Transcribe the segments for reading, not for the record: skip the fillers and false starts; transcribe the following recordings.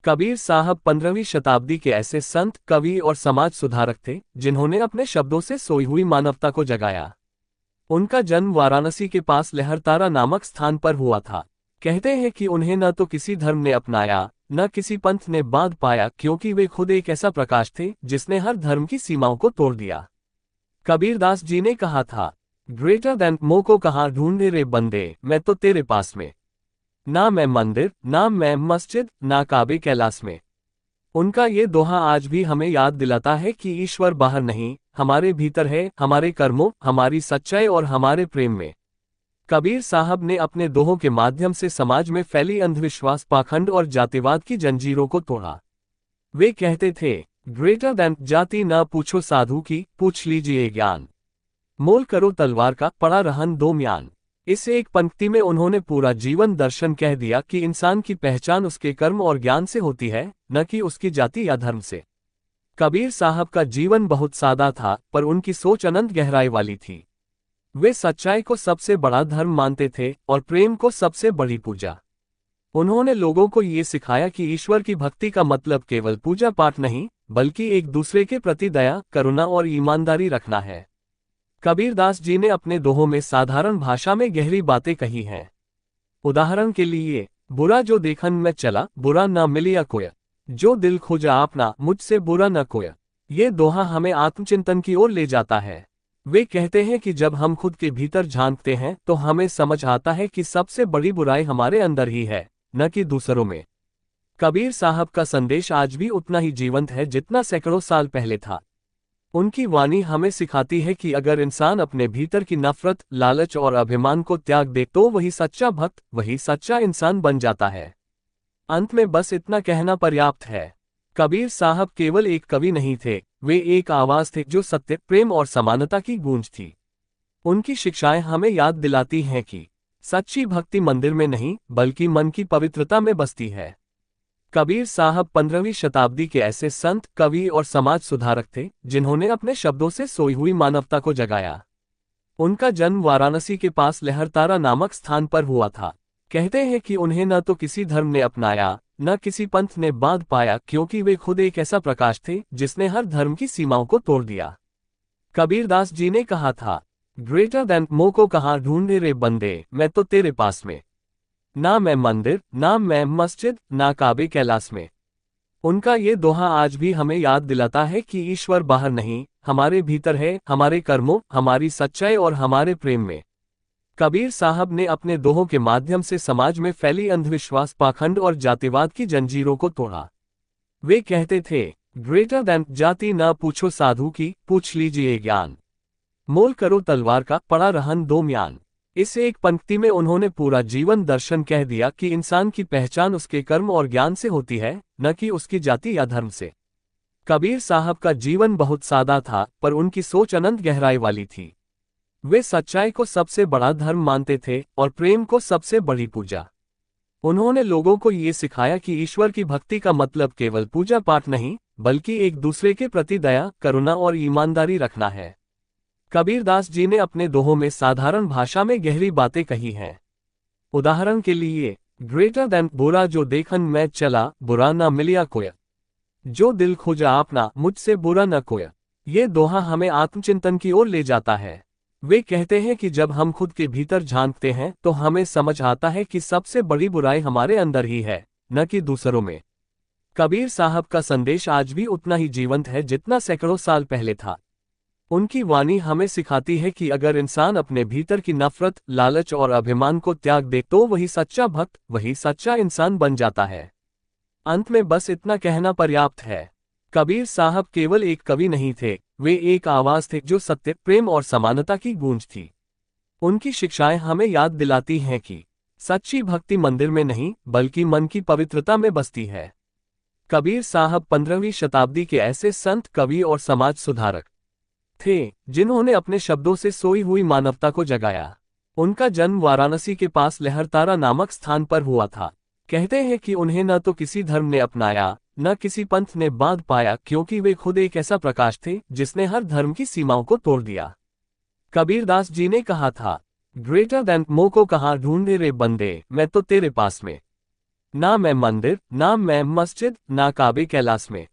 कबीर साहब 15वीं शताब्दी के ऐसे संत, कवि और समाज सुधारक थे जिन्होंने अपने शब्दों से सोई हुई मानवता को जगाया। उनका जन्म वाराणसी के पास लहरतारा नामक स्थान पर हुआ था। कहते हैं कि उन्हें न तो किसी धर्म ने अपनाया, न किसी पंथ ने बांध पाया, क्योंकि वे खुद एक ऐसा प्रकाश थे जिसने हर धर्म की सीमाओं को तोड़ दिया। कबीरदास जी ने कहा था, ग्रेटर देन मो को कहाँ ढूंढे रे बंदे, मैं तो तेरे पास में। ना मैं मंदिर, ना मैं मस्जिद, ना काबे कैलाश में। उनका ये दोहा आज भी हमें याद दिलाता है कि ईश्वर बाहर नहीं, हमारे भीतर है, हमारे कर्मों, हमारी सच्चाई और हमारे प्रेम में। कबीर साहब ने अपने दोहों के माध्यम से समाज में फैली अंधविश्वास, पाखंड और जातिवाद की जंजीरों को तोड़ा। वे कहते थे, ग्रेटर देन जाति न पूछो साधु की, पूछ लीजिए ज्ञान। मोल करो तलवार का, पड़ा रहन दो म्यान। इस एक पंक्ति में उन्होंने पूरा जीवन दर्शन कह दिया कि इंसान की पहचान उसके कर्म और ज्ञान से होती है, न कि उसकी जाति या धर्म से। कबीर साहब का जीवन बहुत सादा था, पर उनकी सोच अनंत गहराई वाली थी। वे सच्चाई को सबसे बड़ा धर्म मानते थे और प्रेम को सबसे बड़ी पूजा। उन्होंने लोगों को ये सिखाया कि ईश्वर की भक्ति का मतलब केवल पूजा पाठ नहीं, बल्कि एक दूसरे के प्रति दया, करुणा और ईमानदारी रखना है। कबीरदास जी ने अपने दोहों में साधारण भाषा में गहरी बातें कही हैं। उदाहरण के लिए, बुरा जो देखन में चला, बुरा न मिलिया कोय, जो दिल खोजा आपना, मुझसे बुरा न कोय। ये दोहा हमें आत्मचिंतन की ओर ले जाता है। वे कहते हैं कि जब हम खुद के भीतर झांकते हैं तो हमें समझ आता है कि सबसे बड़ी बुराई हमारे अंदर ही है, न कि दूसरों में। कबीर साहब का संदेश आज भी उतना ही जीवंत है जितना सैकड़ों साल पहले था। उनकी वाणी हमें सिखाती है कि अगर इंसान अपने भीतर की नफरत, लालच और अभिमान को त्याग दे तो वही सच्चा भक्त, वही सच्चा इंसान बन जाता है। अंत में बस इतना कहना पर्याप्त है, कबीर साहब केवल एक कवि नहीं थे, वे एक आवाज थे जो सत्य, प्रेम और समानता की गूंज थी। उनकी शिक्षाएं हमें याद दिलाती हैं कि सच्ची भक्ति मंदिर में नहीं, बल्कि मन की पवित्रता में बसती है। कबीर साहब 15वीं शताब्दी के ऐसे संत, कवि और समाज सुधारक थे जिन्होंने अपने शब्दों से सोई हुई मानवता को जगाया। उनका जन्म वाराणसी के पास लहरतारा नामक स्थान पर हुआ था। कहते हैं कि उन्हें न तो किसी धर्म ने अपनाया, न किसी पंथ ने बांध पाया, क्योंकि वे खुद एक ऐसा प्रकाश थे जिसने हर धर्म की सीमाओं को तोड़ दिया। कबीरदास जी ने कहा था, ग्रेटर देन मो को कहाँ ढूंढे रे बंदे, मैं तो तेरे पास में। ना मैं मंदिर, ना मैं मस्जिद, ना काबे कैलाश में। उनका ये दोहा आज भी हमें याद दिलाता है कि ईश्वर बाहर नहीं, हमारे भीतर है, हमारे कर्मों, हमारी सच्चाई और हमारे प्रेम में। कबीर साहब ने अपने दोहों के माध्यम से समाज में फैली अंधविश्वास, पाखंड और जातिवाद की जंजीरों को तोड़ा। वे कहते थे, ग्रेटर देन जाति न पूछो साधु की, पूछ लीजिए ज्ञान। मोल करो तलवार का, पड़ा रहन दो म्यान। इस एक पंक्ति में उन्होंने पूरा जीवन दर्शन कह दिया कि इंसान की पहचान उसके कर्म और ज्ञान से होती है, न कि उसकी जाति या धर्म से। कबीर साहब का जीवन बहुत सादा था, पर उनकी सोच अनंत गहराई वाली थी। वे सच्चाई को सबसे बड़ा धर्म मानते थे और प्रेम को सबसे बड़ी पूजा। उन्होंने लोगों को ये सिखाया कि ईश्वर की भक्ति का मतलब केवल पूजा पाठ नहीं, बल्कि एक दूसरे के प्रति दया, करुणा और ईमानदारी रखना है। कबीरदास जी ने अपने दोहों में साधारण भाषा में गहरी बातें कही हैं। उदाहरण के लिए, ग्रेटर देन बुरा जो देखन में चला, बुरा न मिलिया कोय, जो दिल खोजा आपना, मुझसे बुरा न कोय। ये दोहा हमें आत्मचिंतन की ओर ले जाता है। वे कहते हैं कि जब हम खुद के भीतर झांकते हैं तो हमें समझ आता है कि सबसे बड़ी बुराई हमारे अंदर ही है, न कि दूसरों में। कबीर साहब का संदेश आज भी उतना ही जीवंत है जितना सैकड़ों साल पहले था। उनकी वाणी हमें सिखाती है कि अगर इंसान अपने भीतर की नफरत, लालच और अभिमान को त्याग दे तो वही सच्चा भक्त, वही सच्चा इंसान बन जाता है। अंत में बस इतना कहना पर्याप्त है, कबीर साहब केवल एक कवि नहीं थे, वे एक आवाज थे जो सत्य, प्रेम और समानता की गूंज थी। उनकी शिक्षाएं हमें याद दिलाती हैं कि सच्ची भक्ति मंदिर में नहीं, बल्कि मन की पवित्रता में बसती है। कबीर साहब 15वीं शताब्दी के ऐसे संत, कवि और समाज सुधारक थे जिन्होंने अपने शब्दों से सोई हुई मानवता को जगाया। उनका जन्म वाराणसी के पास लहरतारा नामक स्थान पर हुआ था। कहते हैं कि उन्हें न तो किसी धर्म ने अपनाया, न किसी पंथ ने बांध पाया, क्योंकि वे खुद एक ऐसा प्रकाश थे जिसने हर धर्म की सीमाओं को तोड़ दिया। कबीरदास जी ने कहा था, ग्रेटर देन मो को कहाँ ढूंढे रे बंदे, मैं तो तेरे पास में। ना मैं मंदिर, ना मैं मस्जिद, ना काबे कैलाश में।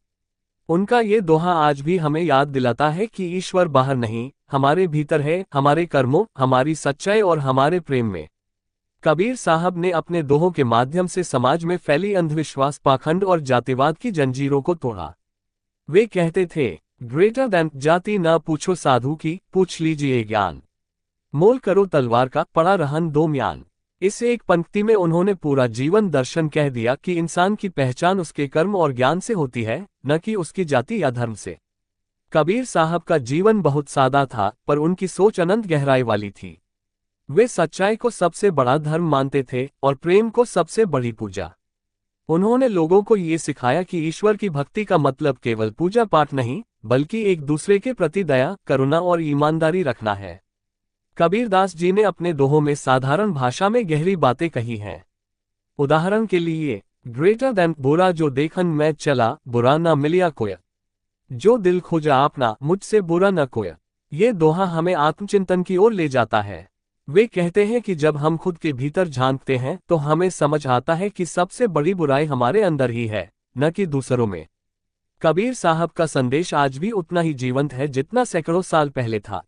उनका ये दोहा आज भी हमें याद दिलाता है कि ईश्वर बाहर नहीं, हमारे भीतर है, हमारे कर्मों, हमारी सच्चाई और हमारे प्रेम में। कबीर साहब ने अपने दोहों के माध्यम से समाज में फैली अंधविश्वास, पाखंड और जातिवाद की जंजीरों को तोड़ा। वे कहते थे, ग्रेटर देन जाति न पूछो साधु की, पूछ लीजिए ज्ञान। मोल करो तलवार का, पड़ा रहन दो म्यान। इस एक पंक्ति में उन्होंने पूरा जीवन दर्शन कह दिया कि इंसान की पहचान उसके कर्म और ज्ञान से होती है, न कि उसकी जाति या धर्म से। कबीर साहब का जीवन बहुत सादा था, पर उनकी सोच अनंत गहराई वाली थी। वे सच्चाई को सबसे बड़ा धर्म मानते थे और प्रेम को सबसे बड़ी पूजा। उन्होंने लोगों को ये सिखाया कि ईश्वर की भक्ति का मतलब केवल पूजा पाठ नहीं, बल्कि एक दूसरे के प्रति दया, करुणा और ईमानदारी रखना है। कबीरदास जी ने अपने दोहों में साधारण भाषा में गहरी बातें कही हैं। उदाहरण के लिए, ग्रेटर देन बुरा जो देखन मैं चला, बुरा न मिलिया कोय। जो दिल खोजा अपना, मुझसे बुरा न कोय। ये दोहा हमें आत्मचिंतन की ओर ले जाता है। वे कहते हैं कि जब हम खुद के भीतर झांकते हैं तो हमें समझ आता है कि सबसे बड़ी बुराई हमारे अंदर ही है, न कि दूसरों में। कबीर साहब का संदेश आज भी उतना ही जीवंत है जितना सैकड़ों साल पहले था।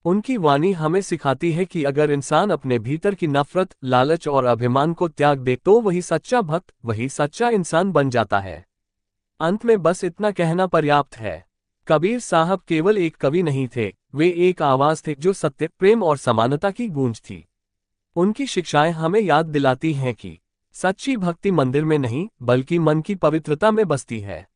उनकी वाणी हमें सिखाती है कि अगर इंसान अपने भीतर की नफरत, लालच और अभिमान को त्याग दे तो वही सच्चा भक्त, वही सच्चा इंसान बन जाता है। अंत में बस इतना कहना पर्याप्त है, कबीर साहब केवल एक कवि नहीं थे, वे एक आवाज थे जो सत्य, प्रेम और समानता की गूंज थी। उनकी शिक्षाएं हमें याद दिलाती हैं कि सच्ची भक्ति मंदिर में नहीं, बल्कि मन की पवित्रता में बसती है।